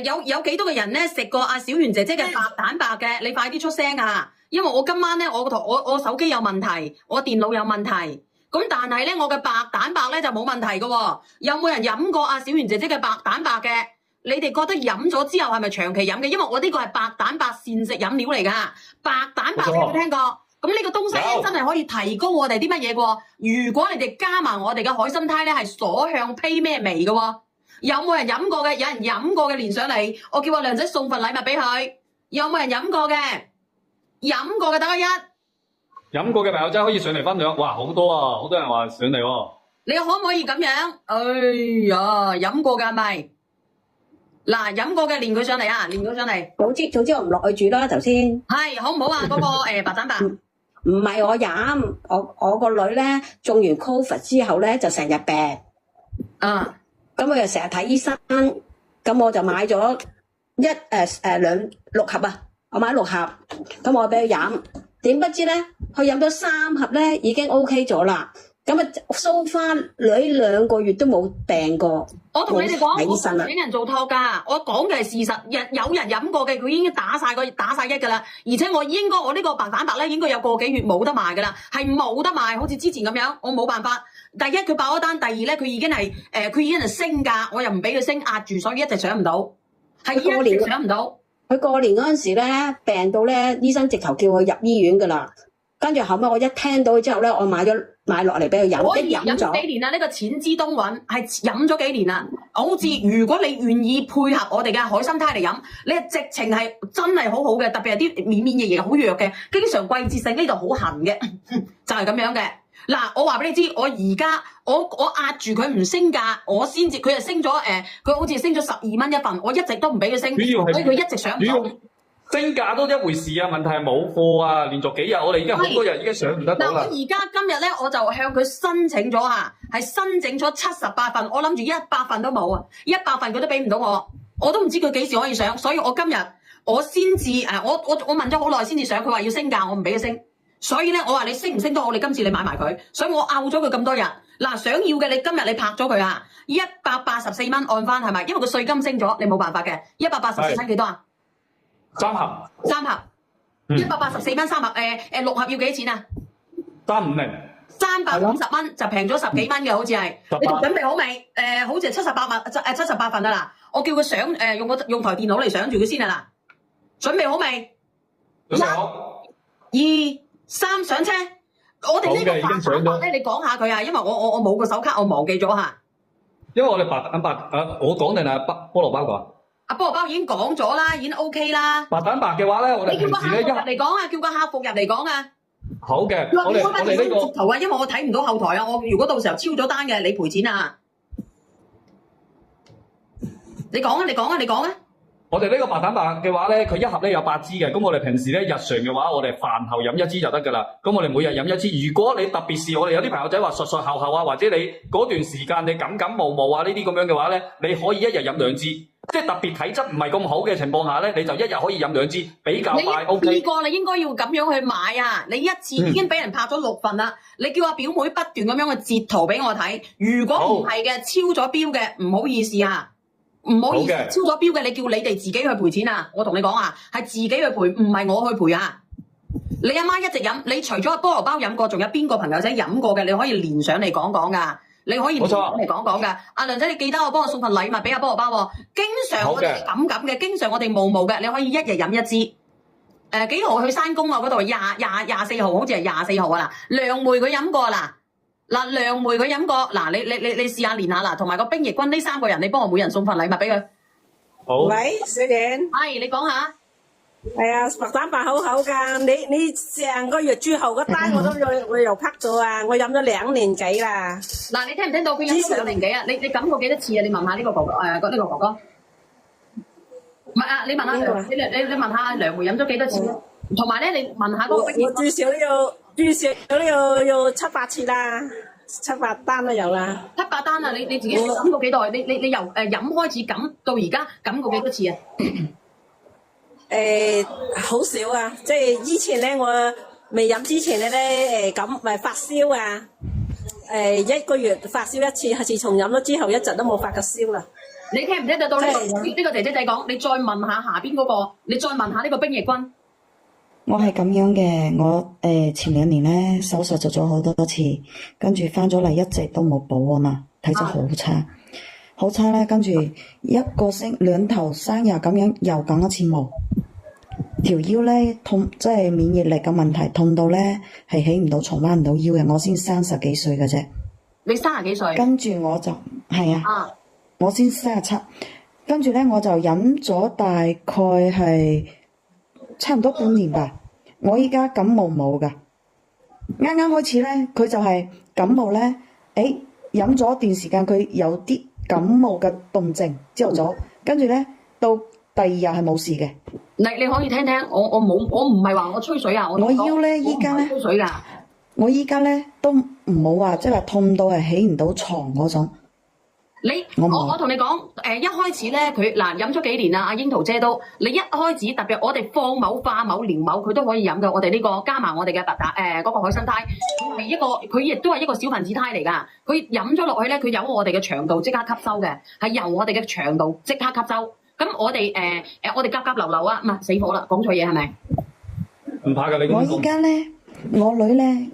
有幾多個人咧食過阿小圓姐姐嘅白蛋白嘅？你快啲出聲啊！因為我今晚咧，我手機有問題，我電腦有問題。咁但係咧，我嘅白蛋白咧就冇問題嘅喎。有冇人飲過阿小圓姐姐嘅白蛋白嘅？你哋覺得飲咗之後係咪長期飲嘅？因為我呢個係白蛋白膳食飲料嚟㗎。白蛋白你有冇聽過？咁呢個東西咧真係可以提高我哋啲乜嘢喎？如果你哋加埋我哋嘅海參胎咧，係所向披咩味嘅喎？有冇人飲過嘅？有人飲過嘅連上嚟，我叫阿亮仔送份禮物俾佢。有冇人飲過嘅？飲過嘅打個一。飲過嘅朋友仔可以上嚟分享。哇，好多啊，好多人話上嚟喎。你可唔可以咁樣？哎呀，飲過㗎係咪？嗱，飲過嘅連佢上嚟啊，連佢上嚟。早知我唔落去住啦，頭先。係好唔好啊？嗰個白蛋白。唔係我飲，我個女咧中完 Covid 之後咧就成日病。啊。咁佢又成日睇醫生，咁我就買咗6盒啊，我買6盒，咁我俾佢飲，點不知咧，佢飲咗3盒咧已經 OK 咗啦，咁啊so far女2個月都冇病過。我同你哋講，我唔俾人做托㗎，我講嘅係事實，有人飲過嘅，佢已經打晒1㗎啦，而且我呢個白蛋白咧應該有個幾月冇得賣㗎啦，係冇得賣，好似之前咁樣，我冇辦法。第一佢爆咗單，第二咧佢已經係升價，我又唔俾佢升，壓住，所以一直上唔到，係一直上唔到。佢過年嗰陣時咧病到咧，醫生直頭叫佢入醫院㗎啦。跟住後尾我一聽到之後咧，我買落嚟俾佢飲，飲咗幾年啦。呢個淺之冬韻係飲咗幾年啦。好似如果你願意配合我哋嘅海參胎嚟飲，你直情係真係好好嘅，特別係啲免疫力好弱嘅，經常季節性呢度好痕嘅，就係咁樣嘅。嗱，我話俾你知，我而家我壓住佢唔升價，我先至佢就升咗佢好似升咗12蚊一份，我一直都唔俾佢升，所以佢一直上唔到。升價都一回事啊，問題係冇貨啊，連續幾日我哋已經好多日已經上唔得到啦。嗱，我而家今日咧我就向佢申請咗啊，係申請咗78份，我諗住100份都冇啊，100份佢都俾唔到我都唔知佢幾時可以上，所以我今日我先至我問咗好耐先至上，佢話要升價，我唔俾佢升。所以咧，我話你升唔升都好，你今次你買埋佢，所以我拗咗佢咁多日。嗱，想要嘅你今日你拍咗佢啊，184蚊按翻係咪？因為個稅金升咗，你冇辦法嘅。184蚊幾多啊？3盒。3盒。184蚊3盒。6盒要幾錢啊？350。350蚊就平咗10幾蚊嘅，好似係。你準備好未？好似係78份啊啦。我叫佢上用台電腦嚟上住佢先啊啦。準備好未？準備好。1、2、3上車，我哋呢個白蛋白咧，你講下佢啊，因為我冇個手卡，我忘記咗嚇。因為我哋白蛋白我講定係菠蘿包講。阿菠蘿包已經講咗啦，已經 OK 啦。白蛋白嘅話咧，我哋平時咧叫個客服入嚟講啊，叫個客服入嚟講啊。好嘅，我哋呢個直頭啊，因為我睇唔到後台啊，我如果到時候超咗單嘅，你賠錢啊。你講啊，你講啊，你講啊。我哋呢個白蛋白嘅話咧，佢一盒咧有8支嘅，咁我哋平時咧日常嘅話，我哋飯後飲1支就得㗎啦。咁我哋每日飲1支。如果你特別是我哋有啲朋友仔話術後啊，或者你嗰段時間你感冒啊呢啲咁樣嘅話咧，你可以一日飲2支，即係特別體質唔係咁好嘅情況下咧，你就一日可以飲2支，比較快。OK。呢個你應該要咁樣去買啊！你一次已經俾人拍咗6份啦，你叫阿表妹不斷咁樣去截圖俾我睇。如果唔係嘅，超咗標嘅，唔好意思啊。唔好意思，超咗標嘅，你叫你哋自己去賠錢啊！我同你講啊，係自己去賠，唔係我去賠啊！你阿媽一直飲，你除咗菠蘿包飲過，仲有邊個朋友仔飲過嘅？你可以連上嚟講講噶，你可以連上嚟講講噶。阿亮仔，你記得我幫我送份禮物俾阿菠蘿包喎。經常我哋咁嘅，經常我哋冇嘅，你可以一日飲1支。幾號去山公啊？嗰度24號，好似係24號啊嗱。梁梅佢飲過啦。嗱，梁梅佢飲過，嗱你試下練下啦，同埋個冰翼君呢3個人，你幫我每人送份禮物俾佢。好。喂，小蓮。係，你講下。係啊，白蛋白好好㗎，你上個月最後嗰單我又拍咗啊，我飲咗2年幾啦。嗱，你聽唔聽到佢飲咗2年幾啊？你飲過幾多次啊？你問下呢個哥哥，呢個哥哥。唔係啊，你問下你問下梁梅飲咗幾多次？同埋咧，你問下嗰個冰翼君。我最少都要7-8次啦，7-8單都有啦。7-8單啊！你自己飲過幾耐？你由飲開始飲到而家飲過幾多次啊？好少啊！即係以前咧，我未飲之前咧咁咪發燒啊！1個月發燒1次，自從飲咗之後一直都冇發過燒啦。你聽唔聽得到呢個姐姐仔講？你再問下下邊嗰個，你再問下呢個冰翼君。我係咁樣嘅，我前2年咧手術做咗好多次，跟住翻咗嚟一直都冇補啊嘛，體質好差，好差咧。跟住2頭3日咁樣又感一次冒，條腰咧痛，即係免疫力嘅問題，痛到咧係起唔到床，彎唔到腰嘅。我先30幾歲嘅啫，你30幾歲？跟住我就係啊，我先37，跟住咧我就飲咗大概係差唔多半年吧。我依家感冒冇噶，啱啱開始咧，佢就係感冒咧，飲咗段時間佢有啲感冒嘅動靜，朝頭早，跟住咧到第2日係冇事嘅。你可以聽聽，我唔係話我吹水啊，我腰咧依家咧，吹水㗎。我依家咧都唔好話，即係話痛到係起唔到床嗰種。我同你講，一開始咧佢嗱飲咗幾年啦，阿櫻桃姐都，你一開始特別我哋放某、化某、蓮某佢都可以飲嘅，我哋呢個加埋我哋嘅嗰個海參胎，佢亦都係一個小分子胎嚟㗎，佢飲咗落去咧，佢由我哋嘅腸道即刻吸收嘅，係由我哋嘅腸道即刻吸收。咁我哋我哋夾流啊，唔係死火啦，講錯嘢係咪？唔怕㗎，你我依家咧，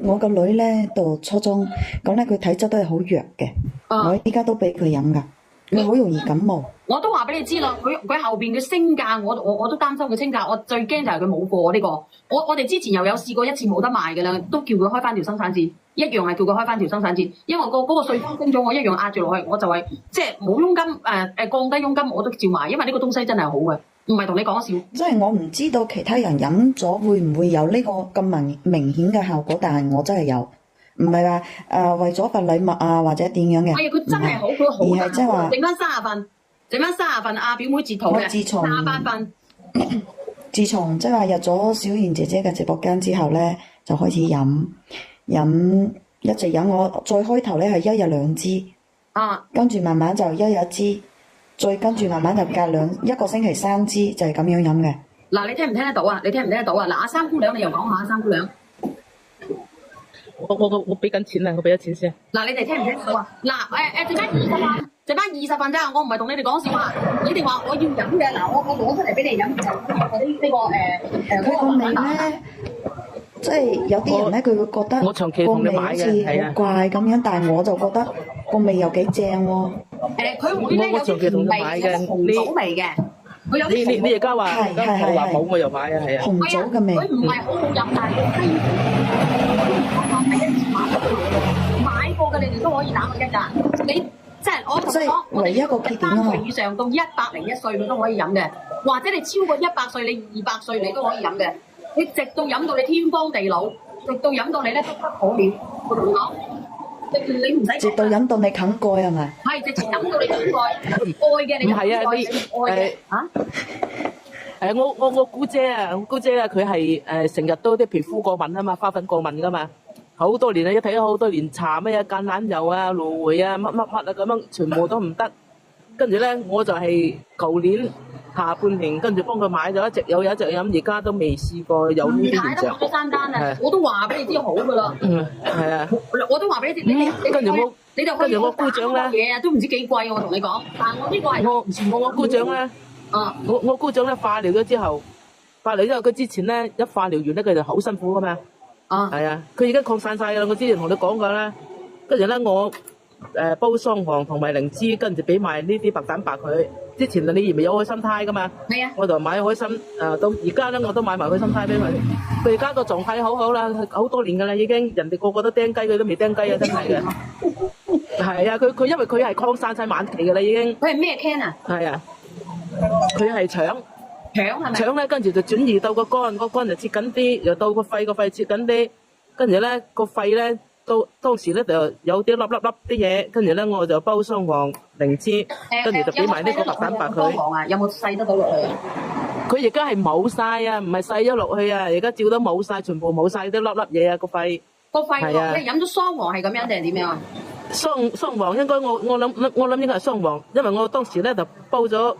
我個女咧讀初中，咁咧佢體質都係好弱嘅。我依家都俾佢飲噶，佢好容易感冒。我都話俾你知啦，佢後邊嘅升價，我都擔心佢升價。我最驚就係佢冇貨呢個。我哋之前又有試過一次冇得賣嘅啦，都叫佢開翻條生產線，一樣係叫佢開翻條生產線。因為嗰個稅方升咗，我一樣壓住落去，我就係即係冇佣金降低佣金我都照賣，因為呢個東西真係好嘅，唔係同你講笑。即係我唔知道其他人飲咗會唔會有呢個咁明顯嘅效果，但係我真係有。唔係話為咗份禮物啊，或者點樣嘅？係佢真係好，佢好。而係即係話整翻30份，表妹截圖嘅38份。自從即係話入咗小賢姐姐嘅直播間之後咧，就開始飲，一直飲。我最開頭咧係1日2支，跟住慢慢就1日1支，再跟住慢慢就隔1個星期3支，就係咁樣飲嘅。嗱，你聽唔聽得到啊？嗱，阿三姑娘，你又講下三姑娘。我俾緊錢啦，我俾咗錢先。嗱，你哋聽唔聽到啊？嗱，剩翻20份咋，我唔係同你哋講笑啊！你哋話我要飲嘅，嗱，我攞出嚟俾你飲，呢佢個味咧，即係有啲人咧，佢會覺得我長期同你買嘅，個味好似好怪咁樣，但係我就覺得個味又幾正喎。佢會咧有啲甜味嘅紅棗味嘅。你而家話冇我又買啊，係啊。紅棗嘅味。佢唔係好好飲，但係佢第一次買過嘅，你哋都可以打個1㗎。你即係我同你講，我哋30歲以上到101歲佢都可以飲嘅，或者你超過100歲，你200歲你都可以飲嘅。你直到飲到你天荒地老，直到飲到你咧不得可了。我同你講。你唔使直到飲到你啃蓋係咪？係直情飲到你啃蓋，愛嘅你就愛嘅嚇。我姑姐啊，佢係成日都啲皮膚過敏啊嘛，花粉過敏噶嘛，好多年啦，一睇咗好多年搽咩啊，橄欖油啊、蘆薈啊、乜啊咁樣，全部都唔得。跟住咧，我就係舊年下半年，跟住幫佢買咗一隻有一隻飲，而家都未試過有呢啲現象。買得3單啊！我都話俾你知好噶啦。係啊。我都話俾你知，跟住我姑丈咧嘢啊，都唔知幾貴，我同你講。但係我呢個係我姑丈咧，我姑丈咧化療咗之後，佢之前咧一化療完咧，佢就好辛苦噶嘛。係啊，佢而家擴散晒啦。我之前同你講過啦，跟住咧我煲雙黃同埋靈芝，跟住俾埋呢啲白蛋白佢。之前你以為有海參胎噶嘛？係啊。我就買海參，到而家咧我都買埋海參胎俾佢。佢而家個狀態好好啦，好多年噶啦已經，人哋個個都釘雞，佢都未釘雞啊！真係嘅。係啊，佢因為佢係擴散晒晚期噶啦已經。佢係咩 can 啊？係啊，佢係腸係咪？腸咧，跟住就轉移到個肝，個肝就切緊啲，又到個肺切緊啲，跟住咧個肺咧。當時咧就有啲粒啲嘢，跟住咧我就煲雙黃靈芝，跟住就俾埋呢個白蛋白佢。有冇細得到落去？佢而家係冇晒啊，唔係細咗落去啊，而家照得冇晒，全部冇晒啲粒嘢啊個肺。係啊，你飲咗雙黃係咁樣定係點樣啊？雙黃應該我諗應該係雙黃，因為我當時咧就煲咗，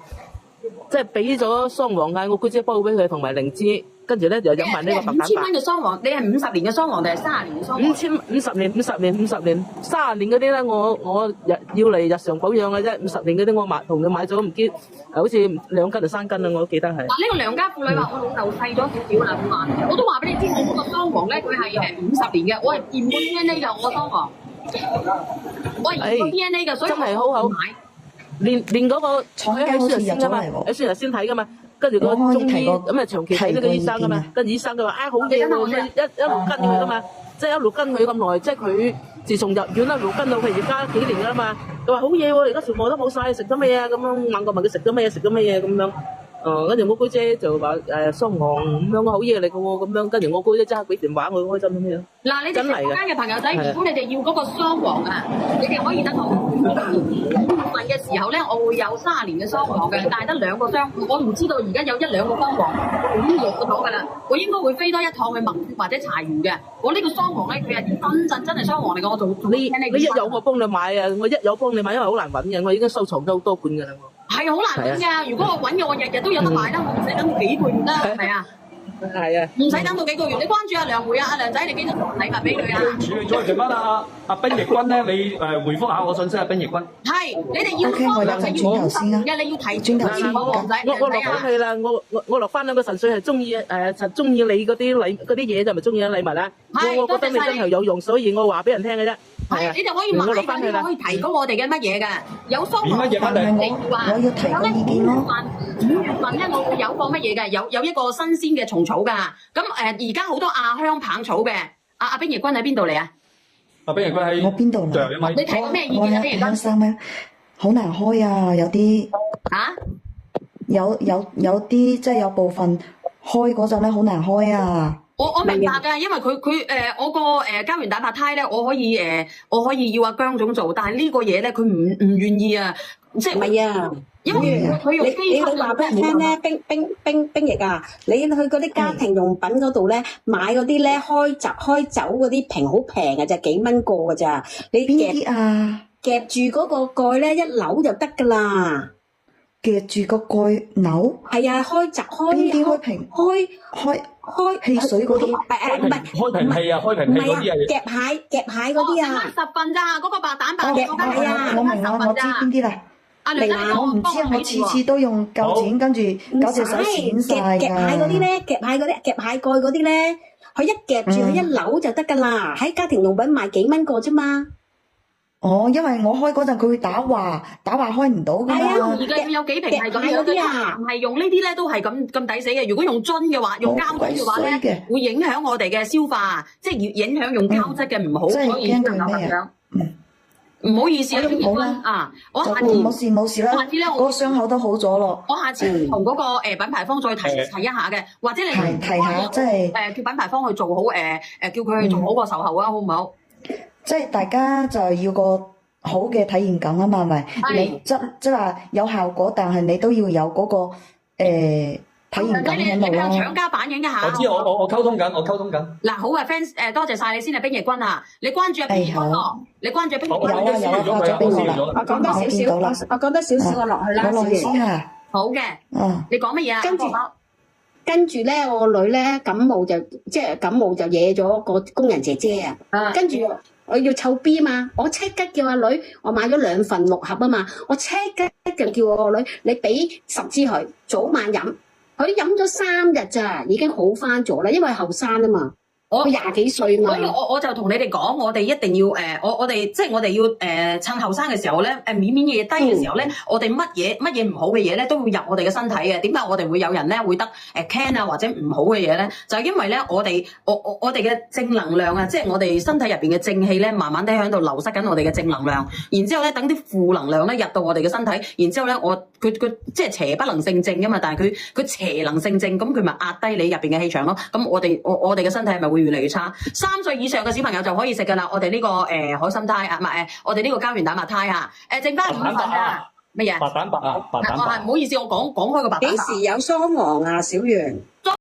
即係俾咗雙黃啊，我姑姐煲俾佢同埋靈芝。跟住咧就飲埋呢個白蛋白。 5000蚊嘅雙黃，你係50年嘅雙黃定係30年嘅雙黃？ 50年、30年嗰啲咧，我要嚟日常保養嘅啫。50年嗰啲我同佢買咗唔知，好似2斤定3斤啦，我都記得係。嗱，呢個良家婦女話我老豆細咗少少啦，咁啊，我都話俾你知，我嗰個雙黃咧，佢係50年嘅，我係驗過 DNA 㗎，我個雙黃，我係驗過 DNA 㗎，所以真係好好買。連嗰個廠家喺好似入書日先㗎嘛，咗嚟喎喺書日先睇㗎嘛。跟住個中醫咁啊，長期睇呢個醫生㗎嘛。跟住醫生佢話啊好嘢喎，一路跟佢㗎嘛，即係一路跟佢咁耐，即係佢自從入院一路跟到佢而家幾年㗎啦嘛。佢話好嘢喎，而家全部都冇晒，食咗咩啊？咁樣問過問佢食咗咩嘢咁樣。跟住我姑姐就話雙黃咁樣好嘢嚟嘅喎，咁樣跟住我姑姐即刻俾電話我，開心咁樣。嗱，你哋直播間嘅朋友仔，如果你哋要嗰個雙黃啊，你哋可以得到問嘅時候咧，我會有30年嘅雙黃嘅，但係得2個雙，我唔知道而家有1、2個雙黃已經用得到㗎啦。我應該會飛多一趟去墨或者柴魚嘅。我呢個雙黃咧，佢係真係雙黃嚟嘅，我做你一有我幫你買啊，我一有幫你買，因為好難揾嘅，我已經收藏咗好多罐㗎啦。係好難揾㗎，如果我揾嘅，我日日都有得買啦，我唔使等幾個月啦，係咪啊？係啊，唔使等到幾個月，你關注阿梁梅啊，阿梁仔，你記得送禮物俾佢啊！處理咗剩翻阿冰奕君咧，你回覆下我信息啊，冰奕君。係，你哋要 OK，我有個轉頭先啊嘅，你要提轉頭先我黃仔，我落翻去啦，我落翻兩個神水係中意中意你嗰啲嘢就咪中意禮物啦。我覺得你真係有用，所以我話俾人聽嘅啫。係，你哋可以買㗎，你可以提供我哋嘅乜嘢㗎？有雙黃，乜嘢翻嚟？我要提個意見咯。 5月份咧，我會有個乜嘢嘅？有一個新鮮嘅蟲草㗎。咁而家好多亞香棒草嘅。阿冰爺君喺邊度嚟啊？阿冰爺君喺我邊度嚟？你提咩意見啊？冰爺君3蚊，好難開啊！有啲啊，有啲即係有部分開嗰陣咧，好難開啊！我明白㗎，因為佢我個膠原蛋白胎咧，我可以要阿姜總做，但係呢個嘢咧，佢唔願意啊，即係唔係啊？因為佢用你話俾人聽咧，冰液啊！你去嗰啲家庭用品嗰度咧，買嗰啲咧開酒嗰啲瓶好平嘅咋，幾蚊個嘅咋？你邊啲啊？夾住嗰個蓋咧，一扭就得㗎啦。夾住個蓋扭？係啊，開邊啲開瓶？開汽水嗰啲？唔係開瓶器啊，開瓶器嗰啲啊，夾蟹嗰啲啊，10份咋？嗰個白蛋白係啊，我明我知邊啲啦。明啊！我唔知啊，我次次都用夠錢，跟住搞隻手剪晒㗎。夾蟹嗰啲咧，夾蟹蓋嗰啲咧，佢一夾住佢一扭就得㗎啦。喺家庭用品賣幾蚊個啫嘛。哦，因為我開嗰陣佢會打話開唔到㗎嘛。係啊，而家有幾瓶係咁樣嘅，唔係用呢啲咧都係咁抵死嘅。如果用樽嘅話，用膠樽嘅話咧，會影響我哋嘅消化，即係影響用膠質嘅唔好，所以先能夠咁樣。唔好意思啊，冰爺君啊，我下次冇事啦。下次咧，我個傷口都好咗咯。我下次同嗰個品牌方再提一下嘅，或者你提下，即係叫品牌方去做好叫佢去做好個售後啊，好唔好？即係大家就要個好嘅體驗感啊嘛，係咪？你即係話有效果，但係你都要有嗰個體驗感喺度咯。搶家反映一下。我知我溝通緊。嗱，好啊 ，fans 多謝晒你先啊，冰爺君啊，你關注阿冰爺君咯，你關注冰爺君。有關咗邊個啦？我講多少少，我落去啦。我落去先啊。好嘅。你講乜嘢啊？跟住咧，我個女咧感冒就惹咗個工人姐姐啊。跟住我要湊 B 嘛，我即刻叫阿女，我買咗2份6盒啊嘛，我即刻就叫我個女，你俾10支佢，早晚飲。佢飲咗3日咋，已經好翻咗啦，因為後生啊嘛。我20幾歲嘛。所以我就同你哋講，我哋一定要我哋即係我哋要趁後生嘅時候咧，免嘢低嘅時候咧，我哋乜嘢唔好嘅嘢咧都會入我哋嘅身體嘅。點解我哋會有人咧會得can 啊或者唔好嘅嘢咧？就係因為咧我哋嘅正能量啊，即係我哋身體入邊嘅正氣咧，慢慢地喺度流失緊我哋嘅正能量。然之後咧，等啲負能量咧入到我哋嘅身體，然之後咧佢即係邪不能勝正噶嘛，但係佢邪能勝正，咁佢咪壓低你入邊嘅氣場咯。咁我哋嘅身體係咪會越嚟越差？3歲以上嘅小朋友就可以食噶啦。我哋呢個海參胎啊，唔係我哋呢個膠原蛋白胎啊，剩翻5份啊，乜嘢？白蛋白啊，白蛋白。唔好意思，我講開個白蛋白。幾時有雙黃啊，小圓？